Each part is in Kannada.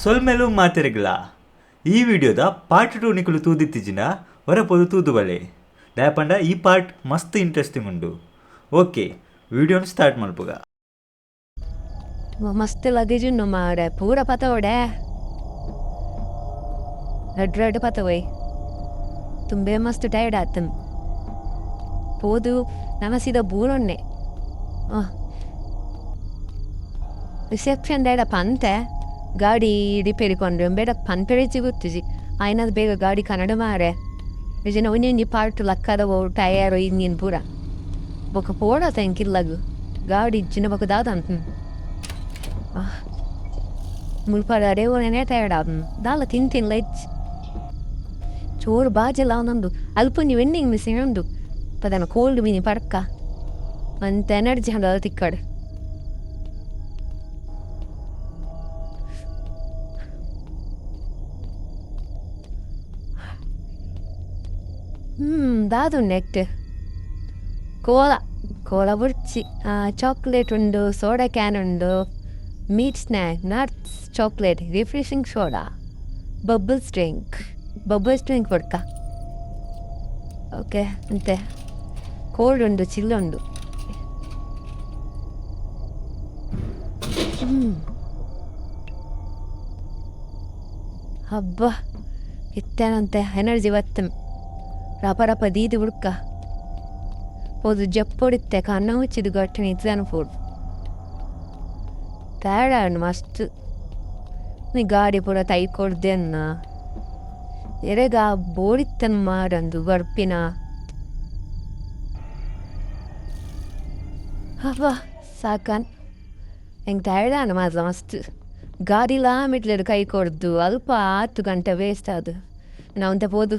ಸೊಲ್ಮೆಲು ಮಾತೆರೆಗ್ಲ ಈ ವಿಡಿಯೋದ ಪಾರ್ಟ್ 2 ನಿಕುಲು ತೂದಿತ್ತಿಜಿನ ಹೊರಪೊದು ತೂದುಬಲೆ ದಯಪಂಡ ಈ ಪಾರ್ಟ್ ಮಸ್ತ್ ಇಂಟ್ರೆಸ್ಟಿಂಗ್ ಉಂಡು. ಓಕೆ ವಿಡಿಯೋನ ಸ್ಟಾರ್ಟ್ ಮಲ್ಪುಗ. ಮಸ್ತ್ ಲಗೇಜ್ ಉಂಡು ಮಾರೆ ಪೂರ ಪತವಡೆ ರೆಡ್ ರೆಡ್ ಪತವೈ ತುಂಬೆ ಮಸ್ತ್ ಟೈರ್ಡ್ ಆತಂ ಪೋದು ನಮಸಿದ ಬೂರೊನ್ನೆ ರಿಸೆಪ್ಷನ್ ಡೈಡ ಪಂತೆ ಗಾಡಿ ರಿಪೇರಿ ಕೊಂಡ್ರೆ ಬೇಡ ಪನ್ಪೆರಿ ಸಿಗುತ್ತಿಜಿ ಆಯ್ನದು ಬೇಗ ಗಾಡಿ ಕನ್ನಡ ಮಾರೆ ವಿಜಯನ ಒಂದೊಂದು ಪಾರ್ಟ್ ಲಕ್ಕದವು ಟಯರು ಇನ್ನೇನು ಪೂರ ಬೊಕ್ಕ ಪೋಡ ತೆಂಕಿಲ್ಲಗು ಗಾಡಿ ಇಜ್ಜಿನ ಬೊಕ್ಕ ದಾದಂತ ಮುಲ್ಪಾಡ ಅರೇವನೇ ಟಯರ್ಡ್ ಆದ ದಾಲ ತಿಂತಿಲ್ಲ ಇಜ್ಜಿ ಚೋರು ಬಾಜೆಲ್ಲ ಅವನೊಂದು ಅಲ್ಪೊಂದು ವೆಂಡಿಂಗ್ ಮಿಸ್ಸಿಂಗ್ ಉಂಡು ಪದನ ಕೋಲ್ಡ್ ಮೀನಿ ಪಡ್ಕ ಅಂತ ಎನರ್ಜಿ ಹಂಡ ತಿಕ್ಕಡೆ ದಾದು ನೆಕ್ಟ್ ಕೋಲ ಬುರ್ಚಿ ಚಾಕ್ಲೇಟ್ ಉಂಡು ಸೋಡಾ ಕ್ಯಾನ್ ಉಂಡು meat snack nuts chocolate refreshing soda bubbles drink ಕೊಡ್ಕ ಓಕೆ ಅಂತೆ ಕೋಲ್ಡ್ ಉಂಡು ಚಿಲ್ ಉಂಡು ಹಬ್ಬ ಇತ್ತೇನಂತೆ ಎನರ್ಜಿ ಬತ್ತ ರಪ ದೀದು ಹುಡ್ಕ ಹೋದು ಜಪ್ಪೊಡಿತ್ತೆ ಕಣ್ಣ ಮುಚ್ಚಿದು ಗಟ್ಟೆ ನಿಜಾನು ಫೋಡ್ ಟಯರ್ಡ್ ಮಸ್ತ್ ನೀ ಗಾಡಿ ಪೂರ ತೈ ಕೊಡ್ದೆ ಅನ್ನ ಎರೆಗ ಬೋಡಿತ್ತನ್ ಮಾಡಂದು ಬರ್ಪಿನ ಹಬ್ಬ ಸಾಕನ್ ಹೆಂಗೆ ಟಯರ್ಡ್ ಮಾತ್ರ ಮಸ್ತ್ ಗಾಡಿಲ ಮಿಟ್ಲೇಡು ಕೈ ಕೊಡ್ದು ಅಲ್ಪ 10 ಗಂಟೆ ವೇಸ್ಟ್ ಅದು ನಾವಂತ ಹೋದು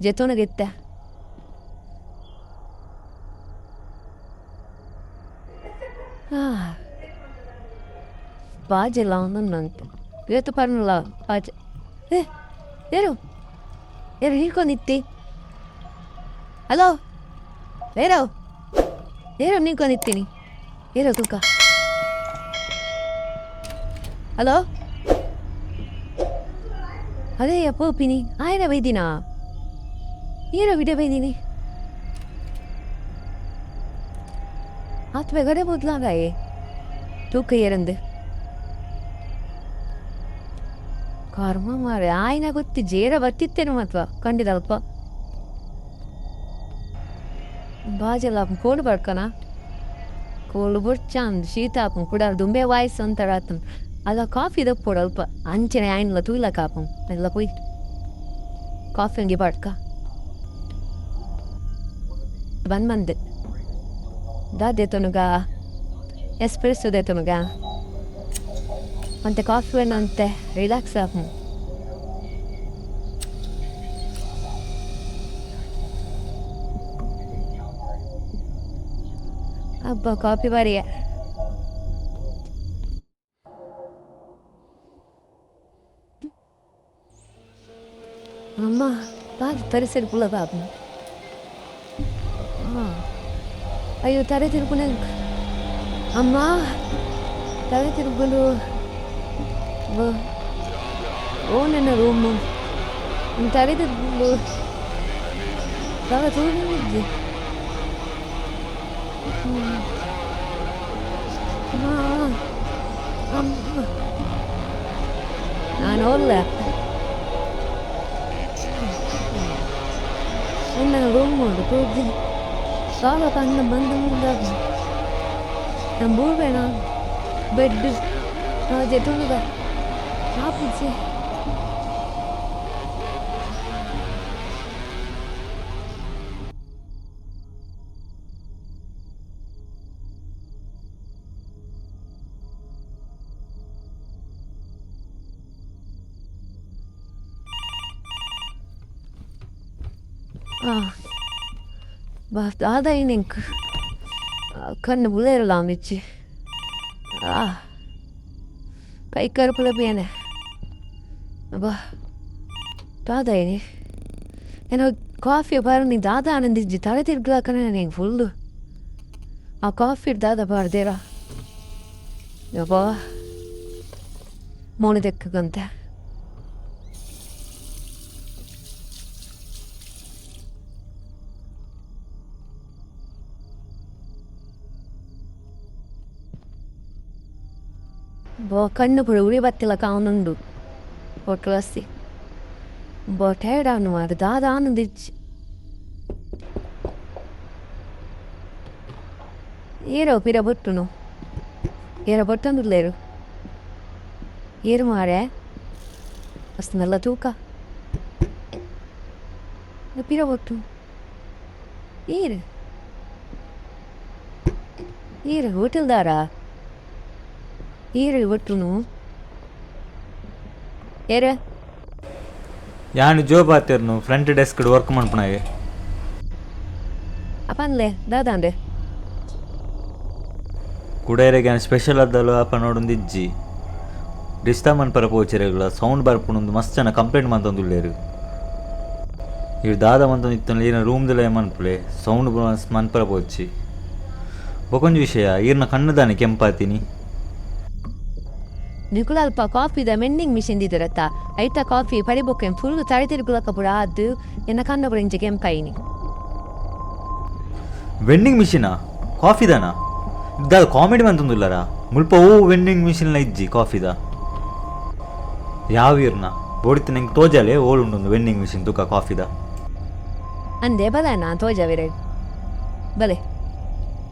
ಜೆತೋನಗಿತ್ತೆ ಬಾಜೆಲ್ಲ ಒಂದೊಂದಂತೆ ಇವತ್ತು ಪರ್ನಲ್ಲ ಬಾಜೆ ಏರು ಹಿಡ್ಕೊಂಡಿತ್ತಿ ಹಲೋ ಏರೋ ನಿಂತ್ಕೊಂಡಿತ್ತೀನಿ ಏರೋ ತೂಕ ಹಲೋ ಅದೇ ಪೋಪಿನಿ ಆಯ್ನ ಬೈದಿನಾ ಏನೋ ವಿಡಿಯೋ ಬೈದೀನಿ ಆತ್ಮೆ ಗಡೆ ಬದಲಾಗಾಯೆ ತೂಕ ಏರಂದು ಕರ್ಮ ಮಾರೆ ಆಯ್ನ ಗೊತ್ತಿ ಜೇರ ಬತ್ತಿತ್ತೇನು ಮತ್ವ ಕಂಡಿದಲ್ಪ ಬಾಜೆಲ್ಲ ಕೋಳು ಬಡ್ಕನ ಕೋಳು ಬಡ್ಚಂದ್ ಶೀತ ಆಪಂ ಕೂಡ ದುಂಬೆ ವಾಯ್ಸ್ ಅಂತಾರ ಆತಂ ಅಲ್ಲ ಕಾಫಿ ದಪ್ಪೋಡು ಅಲ್ಪ ಅಂಚನೆ ಆಯ್ನಲ್ಲ ತೂಯ್ಲ ಕಾಪಂ ಎಲ್ಲ ಪೊಯ್ ಕಾಫಿ ಹಂಗೆ ಬಡ್ಕ ಬಂದೆ ದಾದೆ ತೊನುಗ ಎಸ್ಪ್ರೆಸ್ಸೋ ದೇ ತೊನುಗ ಅಂತೆ ಕಾಫಿ ಏನಂತೆ ರಿಲ್ಯಾಕ್ಸ್ ಆಪು ಅಬ್ಬ ಕಾಫಿ ಬಾರಿಯ ಅಮ್ಮ ಬಾಗಿ ಪರಿಸರ ಪುಲ್ಲ ಬಾಬು ಅಯ್ಯೋ ತಲೆ ತಿರುಗುನ ಅಮ್ಮ ತಲೆ ತಿರುಗಲು ಓ ನನ್ನ ರೂಮು ತಲೆ ತಿರುಗಲು ಬಾಬಾ ತೋರಿದ್ದೆ ನಾನು ಹೋಗ್ಲ ನನ್ನ ರೂಮ್ ಮಾಡು ತೋರ್ದಿ ಬಾಬಾ ಕಣ್ಣ ಬಂದು ಮುಂದಾಗ ನಮ್ಮ ಬೂರ್ಬೇಣ bed ಜೆತುಣಗ ಹಾಪಿಸಿ Ada inic când buler la amici kai karpula bene ba tada ini ಏನೋ ಕಾಫಿ ಬಾರ ನೀ ದಾದ ಆನಂದಿಜ್ಜಿ ತಲೆ ತಿರ್ಗ್ಲಾಕನೆ ನನಗೆ ಫುಲ್ಲು ಆ ಕಾಫಿ ದಾದ ಬಾರ್ದೇರ ಯಬ್ಬಾ ಮೋನದಕ್ಕಂತ ಕಣ್ಣು ಪುರ ಉರಿ ಬತ್ತಿಲ್ಲ ಕಾವನುಂಡು ಒಟ್ಲಸ್ಸಿ ಟೈರ್ಡ್ ಮಾರು ದಾದ ಆನಂದಿಚ್ಚಿ ಏರೋ ಪಿರ ಬೊಟ್ಟುನು ಏರ ಬೊಟ್ಟಂದುಲ್ಲೇರು ಏರು ಮಾರೆ ಅಷ್ಟು ನಲ್ಲ ತೂಕ ಪಿರ ಬೊಟ್ಟು ಏರು ಏರು ಹೋಟೆಲ್ದಾರಾ ಏರು ಬೊಟ್ಟುನು ಏರ ಯಾನು ಜೋಬ್ ಆತಿರ್ನು ಫ್ರಂಟ್ ಡೆಸ್ಕ್ ವರ್ಕ್ ಮಾಡ್ಪಣಾಗೆ ಅಪ್ಪನ್ಲೆ ದಾದಾಂಡೆ ಕುಡೇರೆಗೆ ಸ್ಪೆಷಲ್ ಅದ್ದಲು ಅಪ್ಪ ನೋಡೊಂದು ಇಜ್ಜಿ ಡಿಸ್ಟರ್ಬ್ ಮನ್ಪರ ಪೋಚೆರೆಗಳ ಸೌಂಡ್ ಬರ್ಪುಣೊಂದು ಮಸ್ತ್ ಜನ ಕಂಪ್ಲೇಂಟ್ ಮಂತೊಂದುಲ್ಲೇರು ಇವು ದಾದ ಮಂತೊಂದು ಇತ್ತಲ್ಲಿ ಈರಿನ ರೂಮ್ದಲ್ಲ ಮನ್ಪುಲೆ ಸೌಂಡ್ ಮನ್ಪರ ಪೋಚಿ ಬೊಕೊಂಜಿ ವಿಷಯ ಈರ್ನ ಕಣ್ಣದಾನೆ ಕೆಂಪಾತೀನಿ ನಿಕುಲ ಅಲ್ಪ ಕಾಫಿದ ಮೆಂಡಿಂಗ್ ಮಿಷಿನ್ ದಿದರತ್ತ ಐತ ಕಾಫಿ ಪರಿಬೊಕ್ಕೆನ್ ಫುಲ್ ತಲೆ ತಿರುಗುಲಕ್ಕ ಪುರ ಆದ್ದು ಎನ್ನ ಕಣ್ಣ ಬುರಿಂಚೆ ಕೆಂಪೈನಿ ವೆಂಡಿಂಗ್ ಮಿಷಿನಾ ಕಾಫಿದಾನ ಇದ್ದಾದ ಕಾಮಿಡಿ ಮಂತೊಂದುಲ್ಲರ ಮುಲ್ಪ ವೆಂಡಿಂಗ್ ಮಿಷಿನ್ಲ ಇಜ್ಜಿ ಕಾಫಿದ ಯಾವ ಈರ್ನ ಬೋಡಿತ್ತು ನಂಗೆ ತೋಜಾಲೆ ಓಳುಂಡು ವೆಂಡಿಂಗ್ ಮಿಷಿನ್ ತುಕ ಕಾಫಿದ ಅಂದೆ ಬಲ ತೋಜವಿರೆ ಬಲೆ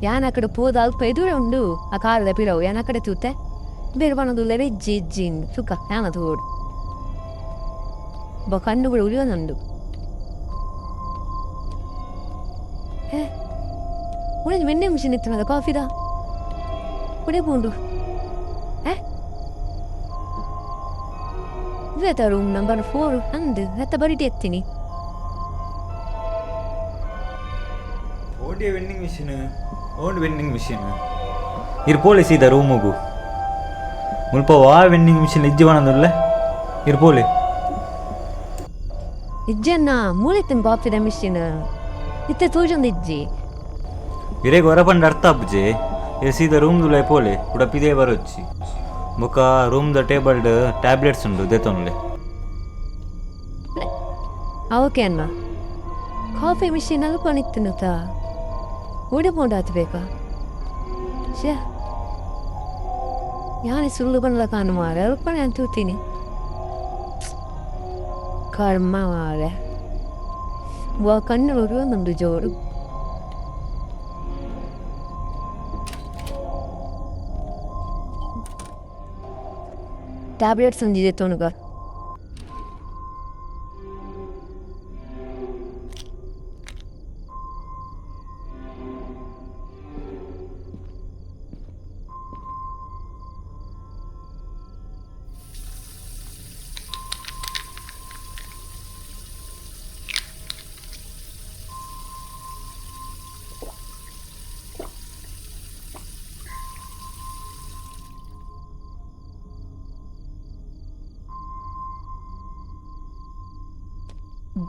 ಯಾನ ಕಡೆ ಪೋದ ಅಲ್ಪ ಎದುರೇ ಉಂಡು ಆ ಕಾರದ ಪಿರವು ಯಾನ ಕಡೆ ತೂತೆ ಬೇರೆ ಬಣ್ಣದುಲ್ಲೇರೆ ಇಜ್ಜಿ ಇಜ್ಜಿನ್ ಸುಖ ಯಾನ ತೋಡು ಕಣ್ಣು ಕೂಡ ಉಳಿಯೋನಂಡು ಉಳಿದ ವೆಣ್ಣೆ ಮಿಷಿನ್ ಇತ್ತನದ ಕಾಫಿದ ಕುಡಿಯಬಹುದು ಇವೇತ ರೂಮ್ ನಂಬರ್ 4 ಅಂದು ಎತ್ತ ಬರಿಟಿ ಎತ್ತೀನಿ ಓಡಿ ವೆಂಡಿಂಗ್ ಮಿಷಿನ್ ವೆಂಡಿಂಗ್ ಮಿಷಿನ್ ಇರ್ಪೋಲೆ ಸೀದಾ ರೂಮುಗು ಮುಲ್ಪ ವಾ ವೆಂಡಿಂಗ್ ಮಿಷಿನ್ ಇಜ್ಜಿ ಬಣ್ಣದುಲ್ಲ ಇರ್ಪೋಲೆ ಇಜ್ಜನ್ನ ಮೂಳೆತ್ತಿನ ಕಾಫಿದ ಮಿಷಿನ್ ಇತ್ತೆ ತೋಜೊಂದು ಇಜ್ಜಿ ಇರೇಗ ಹೊರಪಂಡ ಅರ್ಥ ಅಪ್ಪಜೆ ಇದು ಸೀದಾ ರೂಮ್ದುಲ್ಲ ಪೋಲೆ ಉಡಪಿದೇ ಬರೊಚ್ಚಿ ಬೊಕ ರೂಮ್ದ ಟೇಬಲ್ಡ್ ಟ್ಯಾಬ್ಲೆಟ್ಸ್ ಉಂಡು ದೇತೊನ್ಲೆ ಅವಕೆ ಅನ್ನ ಕಾಫಿ ಮಿಷಿನ್ ಅಲ್ಪ ನಿತ್ತನುತ್ತ ಓಡಿಕೊಂಡು ಆತ್ಬೇಕಾ ಶೇ ಯಾನೆ ಸುಳ್ಳು ಬನ್ನಲ ಕಾನು ಮಾರೆ ಅಲ್ಪನೆ ಅಂತೂತೀನಿ ಕರ್ಮ ಮಾರೆ ಕಣ್ಣು ಉರಿಯೊಂದುಂಡು ಜೋರು ಟ್ಯಾಬ್ಲೆಟ್ಸ್ ಒಂದಿದೆ ತೊಣಗ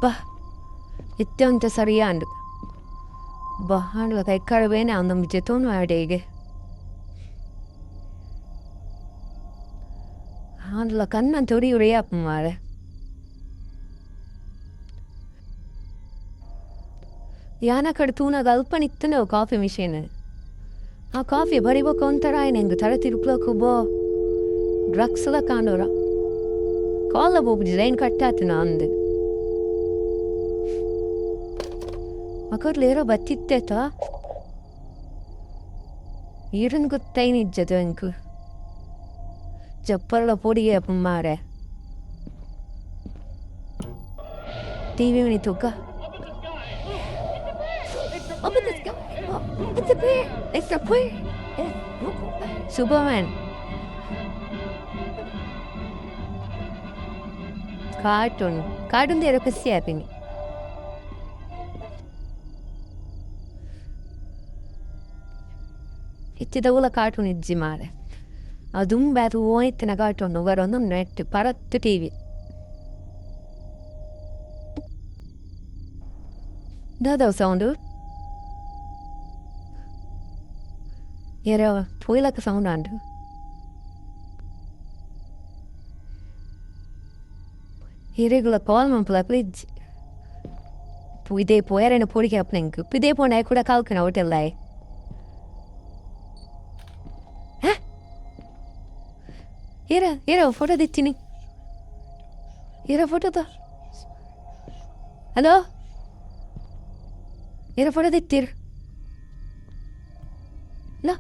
ಬಾ ಇತ್ತೆ ಅಂತ ಸರಿಯಾಂಡು ಬಾ ಹಾಂಡ್ಲ ಕೈ ಕಳಬೇನೆ ಅಂದೊಂದು ಜೆತೋನು ಆಡೆಗೆ ಹಾಂಡ್ಲ ಕಣ್ಣ ತೊಡಿ ಉರಿಯಪ್ಪ ಮಾರೆ ಯಾನ ಕಡೆ ತೂನಾಗ ಅಲ್ಪ ನಿತ್ತನೆ ಕಾಫಿ ಮಿಷಿನ್ ಆ ಕಾಫಿ ಬರಿಬೇಕು ಒಂಥರ ನಂಗೆ ತಲೆ ತಿರುಗ್ಲಕ್ಕು ಬೋ ಡ್ರಗ್ಸ್ಲ ಕಾಣೋರ ಕಾಲ ಬೋಬು ಡಿಸೈನ್ ಕಟ್ಟಾತನ ಅಂದೆ ಮಕ್ಕಳೇರೋ ಬತ್ತಿತ್ತೇತ ಈರನ್ ಗೊತ್ತೈನಿಜ್ಜದು ಅಂಕು ಚಪ್ಪರ್ಲ ಪೊಡಿಗೆ ಅಪ್ಪ ಮಾರೆ ಟಿವಿ ಮನಿ ತುಕ್ಕ ಸೂಪರ್ಮ್ಯಾನ್ ಕಾರ್ಟೂನ್ ದೇರೋ ಕಸಿ ಆಪಿನಿ ಇಚ್ಚಿದವುಲ ಕಾರ್ಟೂನ್ ಇಜ್ಜಿ ಮಾರೆ ದುಂಬ್ಯಾತು ಓಯ್ತಿನ ಕಾರ್ಟೂನ್ ಬರೋನು ನೆಟ್ ಪರತ್ತು ಟಿವಿ ದಾದವ ಸೌಂಡು ಎರ ಪೊಯ್ಲಕ್ಕ sound undo Irregular Palman Plapledge. Puide poer and a pori happening. Pide pon I could a calcan out a lie. Huh? Here a photo the tinny. Here a photo the. Hello? Here a photo the tir. No.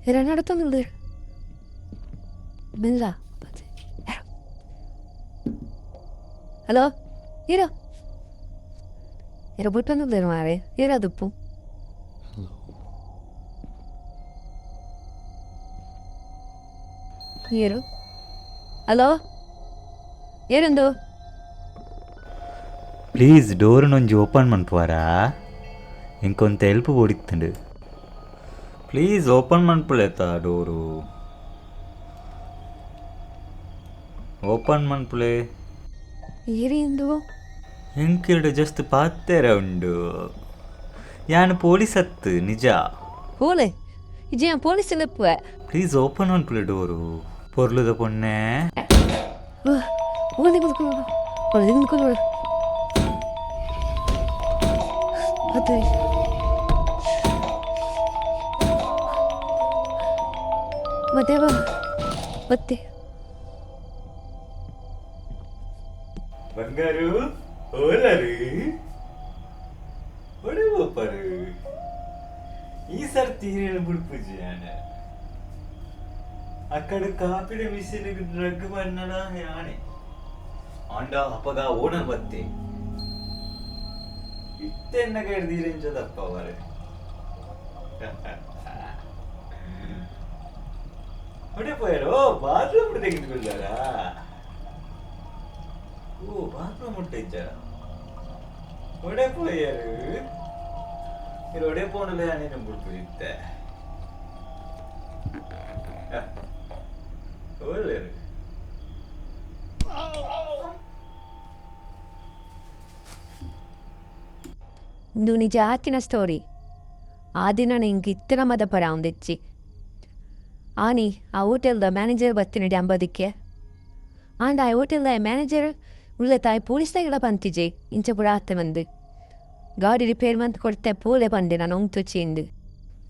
Here another tunnel there. Benza. Hello? Here. Here a button of the mare. Here the poo. Here. Hello? Here and do. Please ಡೋರ್ನೊಂಜಿ ಓಪನ್ ಮನ್ಪುವಾರಾ ಇಂಕೊಂತ ಹೆಲ್ಪ್ ಬೋಡಿತ್ತಂಡು ಪ್ಲೀಸ್ ಓಪನ್ ಮನ್ಪುಲೇತ ಡೋರು ಓಪನ್ ಮನ್ಪುಲೆ Here and do. ಎಂಕಿರಡು ಜಸ್ಟ್ ಪಾತ್ತೆರ ಉಂಡು ಯಾನು ಪೊಲೀಸ್ ಹತ್ತು ನಿಜ Pole. Ijian police in the pue. Please open ಮನ್ಪುಲೆ ಡೋರು ಪೊರ್ಲುದ ಪೊನ್ನೆ Only good color. Or didn't color. What do you? Whatever. What the? ಬಂಗಾರು ಓಲರು ಒಡೆ ಒಪ್ಪರು ಈ ಸರ್ತಿ ಏನು ಬಿಡ್ಪೂಜಿ ಯಾನೆ అక్కడ కాపిడ మిషన్కి డ్రగ్ పడినడా యానే అండ అప్పగా ఓనర్ బత్తే ఇత్తెన్నగా తీరించదప్ప వారు పడిపోయారు బాత్రూమ్ తెగించుకున్నారా ఓ బాత్రూమ్ ముట్టించారా ఒడైపోయారు మీరు ఒడైపోనులే అని నేను పుడుతుంది ಇದು ನಿಜ ಆತಿನ ಸ್ಟೋರಿ ಆ ದಿನ ನಿಂಗೆ ಇತ್ತರ ಮದ ಪರ ಒಂದಿಚ್ಚಿ ಆನಿ ಆ ಹೋಟೆಲ್ದ ಮ್ಯಾನೇಜರ್ ಬರ್ತೀನಿ ಅಂಬೋದಕ್ಕೆ ಆಂಡ್ ಆ ಹೋಟೆಲ್ದ ಮ್ಯಾನೇಜರ್ ಉಳ್ಳೆ ತಾಯಿ ಪೊಲೀಸ್ದಾಗೆಲ್ಲ ಬಂತಿಜೆ ಇಂಚ ಪುರ ಆತ್ತೆ ಬಂದು ಗಾಡಿ ರಿಪೇರ್ ಮಂತ್ ಕೊಡ್ತೆ ಪೋಲೆ ಬಂದೆ ನಾನು ಒಂಗ್ತುಚ್ಚಿಂದು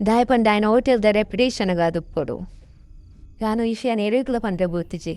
ದಾಯ ಪಂಡ ఆయన ಹೋಟೆಲ್ದ ರೆಪ್ಯುಟೇಷನ್ಗ ಅದು ಪೊಡು ನಾನು ವಿಷಯ ನೆರೆಗ್ಲ ಪಂಡ್ರೆ ಬೂತಿಜೆ